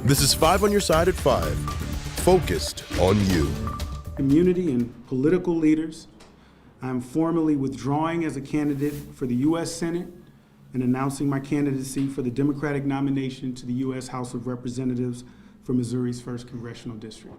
This is 5 on your side at 5. Focused on you. Community and political leaders, I am formally withdrawing as a candidate for the U.S. Senate and announcing my candidacy for the Democratic nomination to the U.S. House of Representatives for Missouri's 1st Congressional District.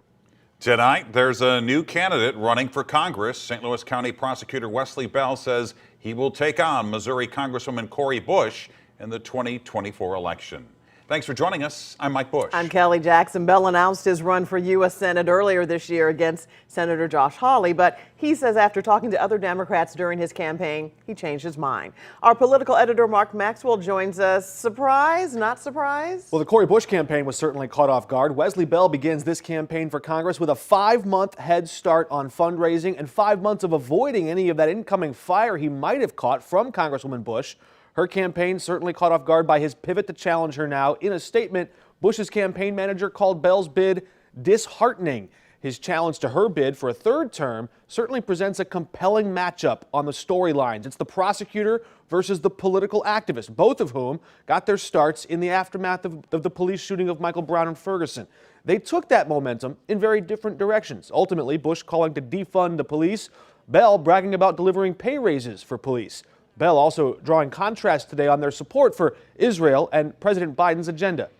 Tonight, there's a new candidate running for Congress. St. Louis County Prosecutor Wesley Bell says he will take on Missouri Congresswoman Cori Bush in the 2024 election. Thanks for joining us. I'm Mike Bush. I'm Kelly Jackson. Bell announced his run for U.S. Senate earlier this year against Senator Josh Hawley, but he says after talking to other Democrats during his campaign, he changed his mind. Our political editor, Mark Maxwell, joins us. Surprise? Not surprise? Well, the Cori Bush campaign was certainly caught off guard. Wesley Bell begins this campaign for Congress with a 5-month head start on fundraising and 5 months of avoiding any of that incoming fire he might have caught from Congresswoman Bush. Her campaign certainly caught off guard by his pivot to challenge her now. In a statement, Bush's campaign manager called Bell's bid disheartening. His challenge to her bid for a 3rd term certainly presents a compelling matchup on the storylines. It's the prosecutor versus the political activist, both of whom got their starts in the aftermath of the police shooting of Michael Brown in Ferguson. They took that momentum in very different directions. Ultimately, Bush calling to defund the police, Bell bragging about delivering pay raises for police. Bell also drawing contrast today on their support for Israel and President Biden's agenda.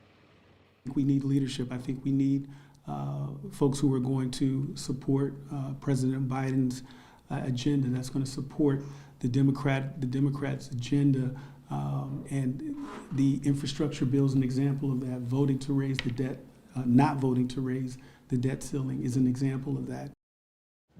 We need leadership. I think we need folks who are going to support President Biden's agenda. That's going to support the Democrats' agenda, and the infrastructure bill is an example of that. Voting to raise the debt, not voting to raise the debt ceiling is an example of that.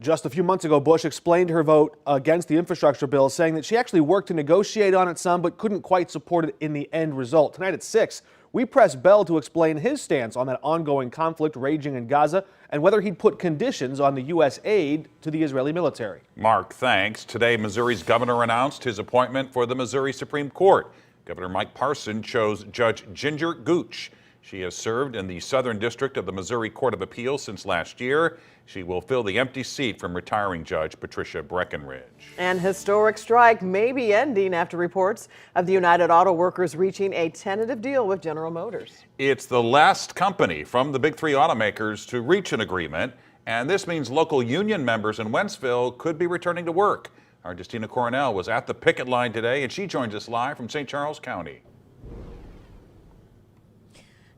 Just a few months ago, Bush explained her vote against the infrastructure bill, saying that she actually worked to negotiate on it some, but couldn't quite support it in the end result. Tonight at 6, we press Bell to explain his stance on that ongoing conflict raging in Gaza and whether he'd put conditions on the U.S. aid to the Israeli military. Mark, thanks. Today, Missouri's governor announced his appointment for the Missouri Supreme Court. Governor Mike Parson chose Judge Ginger Gooch. She has served in the Southern District of the Missouri Court of Appeals since last year. She will fill the empty seat from retiring Judge Patricia Breckenridge. An historic strike may be ending after reports of the United Auto Workers reaching a tentative deal with General Motors. It's the last company from the big 3 automakers to reach an agreement, and this means local union members in Wentzville could be returning to work. Our Justina Coronel was at the picket line today, and she joins us live from St. Charles County.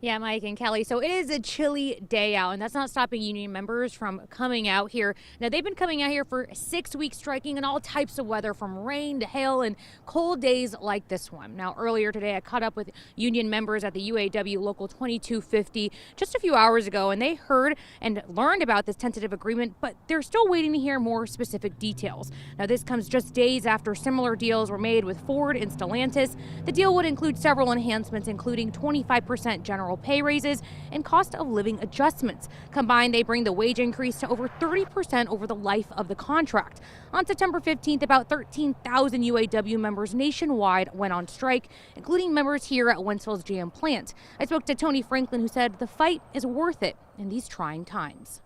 Yeah, Mike and Kelly. So it is a chilly day out, and that's not stopping union members from coming out here. Now, they've been coming out here for 6 weeks, striking in all types of weather, from rain to hail and cold days like this one. Now, earlier today, I caught up with union members at the UAW Local 2250 just a few hours ago, and they heard and learned about this tentative agreement, but they're still waiting to hear more specific details. Now, this comes just days after similar deals were made with Ford and Stellantis. The deal would include several enhancements, including 25% general pay raises and cost of living adjustments. Combined, they bring the wage increase to over 30% over the life of the contract. On September 15th, about 13,000 UAW members nationwide went on strike, including members here at Wentzville's GM plant. I spoke to Tony Franklin, who said the fight is worth it in these trying times.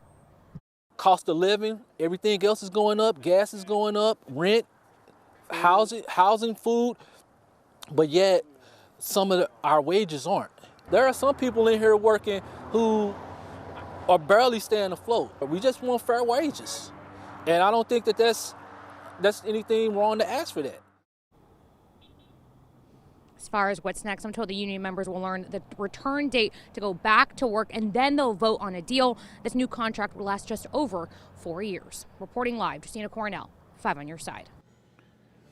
Cost of living, everything else is going up. Gas is going up, rent, housing, food, but yet some of our wages aren't. There are some people in here working who are barely staying afloat. We just want fair wages. And I don't think that that's anything wrong to ask for that. As far as what's next, I'm told the union members will learn the return date to go back to work, and then they'll vote on a deal. This new contract will last just over 4 years. Reporting live, Justina Coronel, 5 on your side.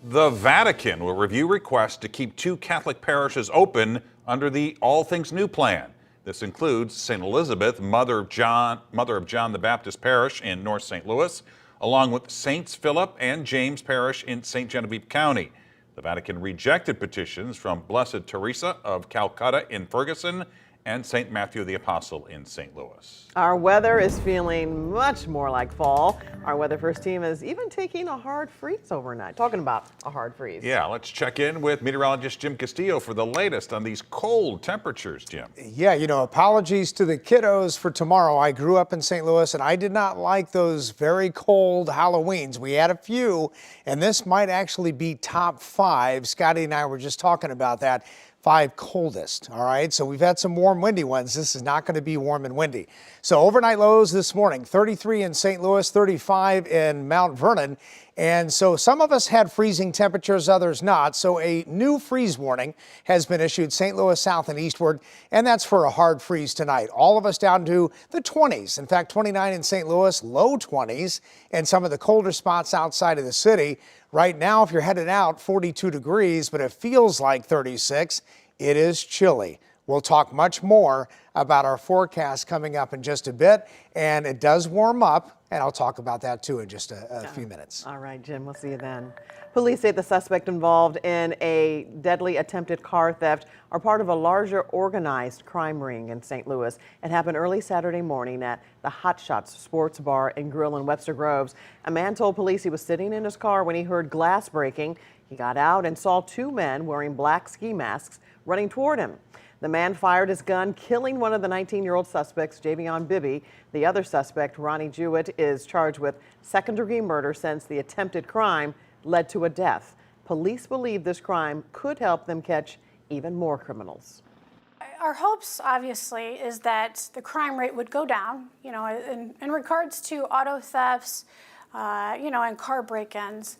The Vatican will review requests to keep 2 Catholic parishes open under the All Things New plan. This includes St. Elizabeth, Mother of John the Baptist Parish in North St. Louis, along with Saints Philip and James Parish in St. Genevieve County. The Vatican rejected petitions from Blessed Teresa of Calcutta in Ferguson and St. Matthew the Apostle in St. Louis. Our weather is feeling much more like fall. Our Weather First team is even taking a hard freeze overnight. Talking about a hard freeze. Yeah, let's check in with meteorologist Jim Castillo for the latest on these cold temperatures, Jim. Yeah, apologies to the kiddos for tomorrow. I grew up in St. Louis, and I did not like those very cold Halloweens. We had a few, and this might actually be top 5. Scotty and I were just talking about that. 5 coldest. All right, so we've had some warm, windy ones. This is not going to be warm and windy. So overnight lows this morning, 33 in St. Louis, 35 in Mount Vernon. And so some of us had freezing temperatures, others not. So a new freeze warning has been issued St. Louis south and eastward, and that's for a hard freeze tonight. All of us down to the 20s. In fact, 29 in St. Louis, low 20s, and some of the colder spots outside of the city. Right now, if you're headed out, 42 degrees, but it feels like 36. It is chilly. We'll talk much more about our forecast coming up in just a bit, and it does warm up, and I'll talk about that too in just a few minutes. All right, Jim, we'll see you then. Police say the suspect involved in a deadly attempted car theft are part of a larger organized crime ring in St. Louis. It happened early Saturday morning at the Hot Shots Sports Bar and Grill in Webster Groves. A man told police he was sitting in his car when he heard glass breaking. He got out and saw 2 men wearing black ski masks running toward him. The man fired his gun, killing one of the 19-year-old suspects, Javion Bibby. The other suspect, Ronnie Jewett, is charged with second-degree murder since the attempted crime led to a death. Police believe this crime could help them catch even more criminals. Our hopes, obviously, is that the crime rate would go down, in regards to auto thefts, and car break-ins.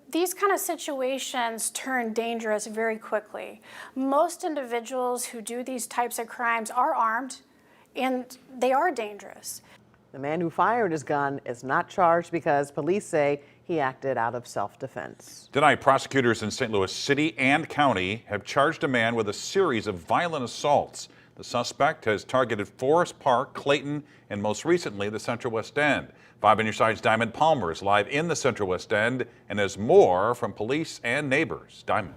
These kind of situations turn dangerous very quickly. Most individuals who do these types of crimes are armed, and they are dangerous. The man who fired his gun is not charged because police say he acted out of self-defense. Tonight, prosecutors in St. Louis City and County have charged a man with a series of violent assaults. The suspect has targeted Forest Park, Clayton, and most recently the Central West End. 5 on your side's Diamond Palmer is live in the Central West End and has more from police and neighbors. Diamond.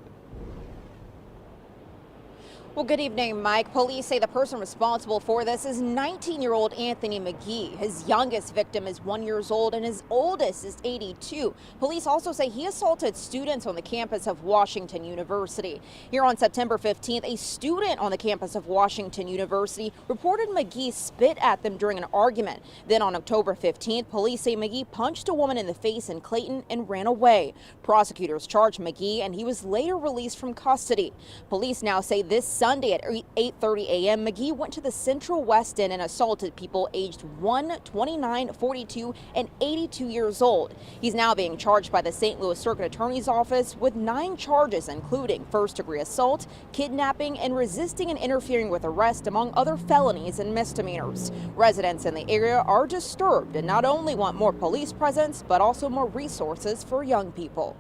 Well, good evening, Mike. Police say the person responsible for this is 19-year-old Anthony McGee. His youngest victim is 1 year old and his oldest is 82. Police also say he assaulted students on the campus of Washington University. Here on September 15th, a student on the campus of Washington University reported McGee spit at them during an argument. Then on October 15th, police say McGee punched a woman in the face in Clayton and ran away. Prosecutors charged McGee and he was later released from custody. Police now say this Sunday at 8:30 a.m., McGee went to the Central West End and assaulted people aged 1, 29, 42, and 82 years old. He's now being charged by the St. Louis Circuit Attorney's Office with 9 charges, including first-degree assault, kidnapping, and resisting and interfering with arrest, among other felonies and misdemeanors. Residents in the area are disturbed and not only want more police presence, but also more resources for young people.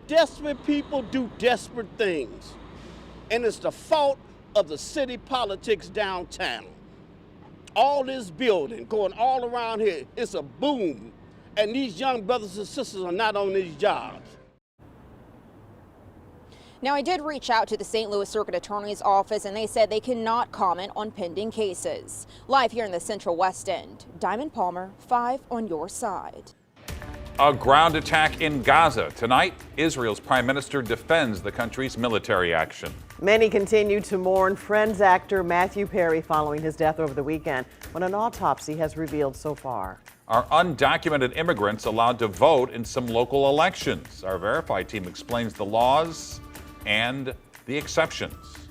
Desperate people do desperate things. And it's the fault of the city politics downtown. All this building going all around here, it's a boom. And these young brothers and sisters are not on these jobs. Now, I did reach out to the St. Louis Circuit Attorney's Office, and they said they cannot comment on pending cases. Live here in the Central West End, Diamond Palmer, 5 on your side. A ground attack in Gaza. Tonight, Israel's prime minister defends the country's military action. Many continue to mourn Friends actor Matthew Perry following his death over the weekend, what an autopsy has revealed so far. Are undocumented immigrants allowed to vote in some local elections? Our Verify team explains the laws and the exceptions.